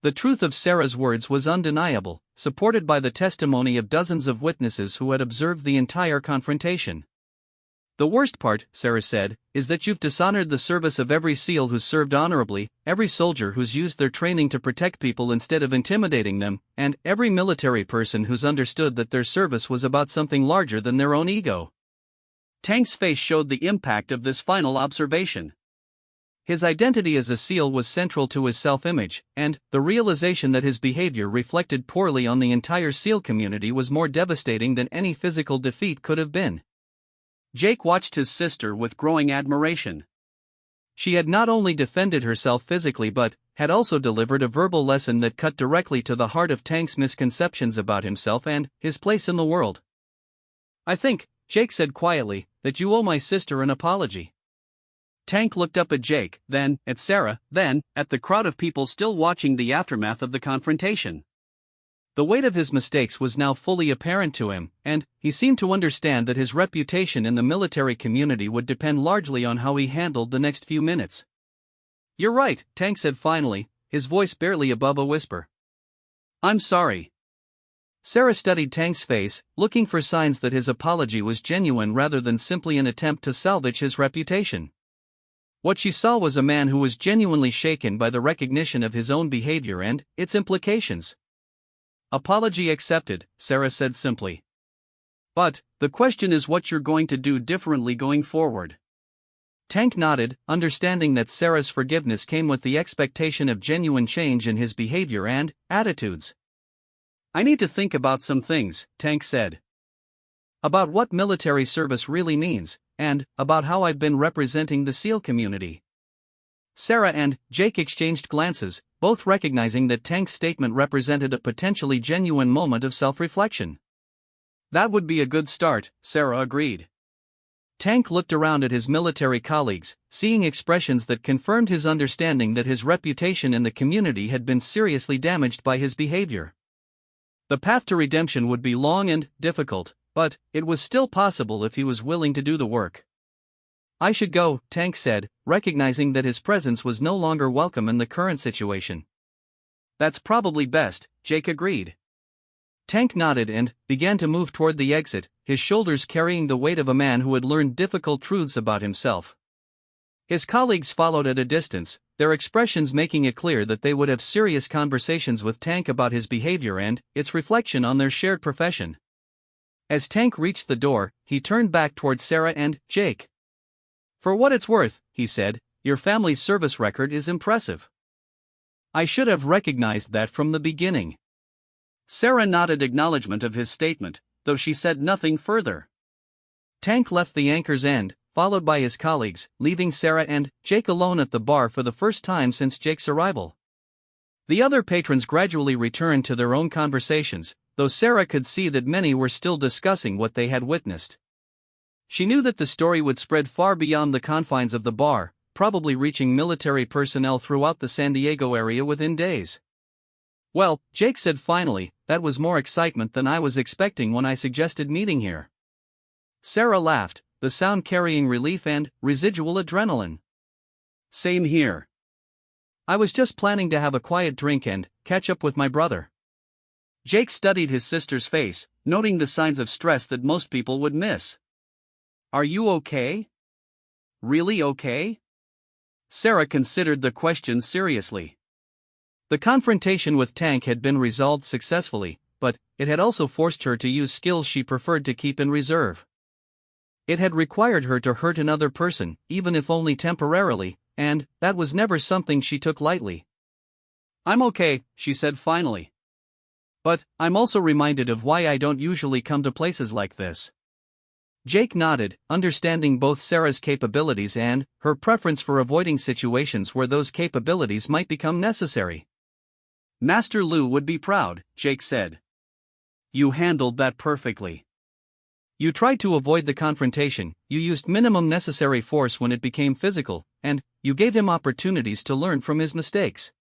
[SPEAKER 1] The truth of Sarah's words was undeniable, supported by the testimony of dozens of witnesses who had observed the entire confrontation. The worst part, Sarah said, is that you've dishonored the service of every SEAL who's served honorably, every soldier who's used their training to protect people instead of intimidating them, and every military person who's understood that their service was about something larger than their own ego. Tank's face showed the impact of this final observation. His identity as a SEAL was central to his self-image, and the realization that his behavior reflected poorly on the entire SEAL community was more devastating than any physical defeat could have been. Jake watched his sister with growing admiration. She had not only defended herself physically but had also delivered a verbal lesson that cut directly to the heart of Tank's misconceptions about himself and his place in the world. "I think," Jake said quietly, "that you owe my sister an apology." Tank looked up at Jake, then at Sarah, then at the crowd of people still watching the aftermath of the confrontation. The weight of his mistakes was now fully apparent to him, and he seemed to understand that his reputation in the military community would depend largely on how he handled the next few minutes. "You're right," Tank said finally, his voice barely above a whisper. "I'm sorry." Sarah studied Tank's face, looking for signs that his apology was genuine rather than simply an attempt to salvage his reputation. What she saw was a man who was genuinely shaken by the recognition of his own behavior and its implications. "Apology accepted," Sarah said simply. "But the question is what you're going to do differently going forward." Tank nodded, understanding that Sarah's forgiveness came with the expectation of genuine change in his behavior and attitudes. "I need to think about some things," Tank said. "About what military service really means, and about how I've been representing the SEAL community." Sarah and Jake exchanged glances, both recognizing that Tank's statement represented a potentially genuine moment of self-reflection. "That would be a good start," Sarah agreed. Tank looked around at his military colleagues, seeing expressions that confirmed his understanding that his reputation in the community had been seriously damaged by his behavior. The path to redemption would be long and difficult, but it was still possible if he was willing to do the work. "I should go," Tank said, recognizing that his presence was no longer welcome in the current situation. "That's probably best," Jake agreed. Tank nodded and began to move toward the exit, his shoulders carrying the weight of a man who had learned difficult truths about himself. His colleagues followed at a distance, their expressions making it clear that they would have serious conversations with Tank about his behavior and its reflection on their shared profession. As Tank reached the door, he turned back toward Sarah and Jake. "For what it's worth," he said, "your family's service record is impressive. I should have recognized that from the beginning." Sarah nodded acknowledgement of his statement, though she said nothing further. Tank left the Anchor's End, followed by his colleagues, leaving Sarah and Jake alone at the bar for the first time since Jake's arrival. The other patrons gradually returned to their own conversations, though Sarah could see that many were still discussing what they had witnessed. She knew that the story would spread far beyond the confines of the bar, probably reaching military personnel throughout the San Diego area within days. "Well," Jake said finally, "that was more excitement than I was expecting when I suggested meeting here." Sarah laughed, the sound carrying relief and residual adrenaline. "Same here. I was just planning to have a quiet drink and catch up with my brother." Jake studied his sister's face, noting the signs of stress that most people would miss. "Are you okay? Really okay?" Sarah considered the question seriously. The confrontation with Tank had been resolved successfully, but it had also forced her to use skills she preferred to keep in reserve. It had required her to hurt another person, even if only temporarily, and that was never something she took lightly. "I'm okay," she said finally. "But I'm also reminded of why I don't usually come to places like this." Jake nodded, understanding both Sarah's capabilities and her preference for avoiding situations where those capabilities might become necessary. "Master Lu would be proud," Jake said. "You handled that perfectly. You tried to avoid the confrontation, you used minimum necessary force when it became physical, and you gave him opportunities to learn from his mistakes."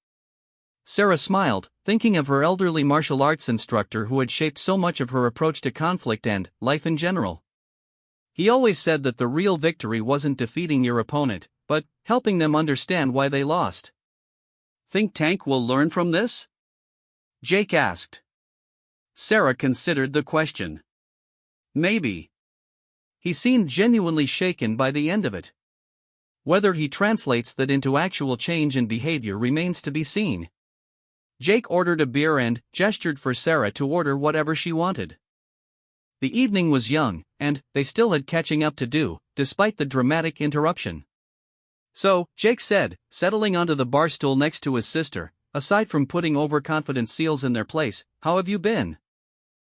[SPEAKER 1] Sarah smiled, thinking of her elderly martial arts instructor who had shaped so much of her approach to conflict and life in general. He always said that the real victory wasn't defeating your opponent, but helping them understand why they lost.
[SPEAKER 2] Think Tank will learn from this?
[SPEAKER 1] Jake asked.
[SPEAKER 2] Sarah considered the question.
[SPEAKER 1] Maybe. He seemed genuinely shaken by the end of it. Whether he translates that into actual change in behavior remains to be seen. Jake ordered a beer and gestured for Sarah to order whatever she wanted. The evening was young, and they still had catching up to do, despite the dramatic interruption. So, Jake said, settling onto the bar stool next to his sister, aside from putting overconfident seals in their place, "How have you been?"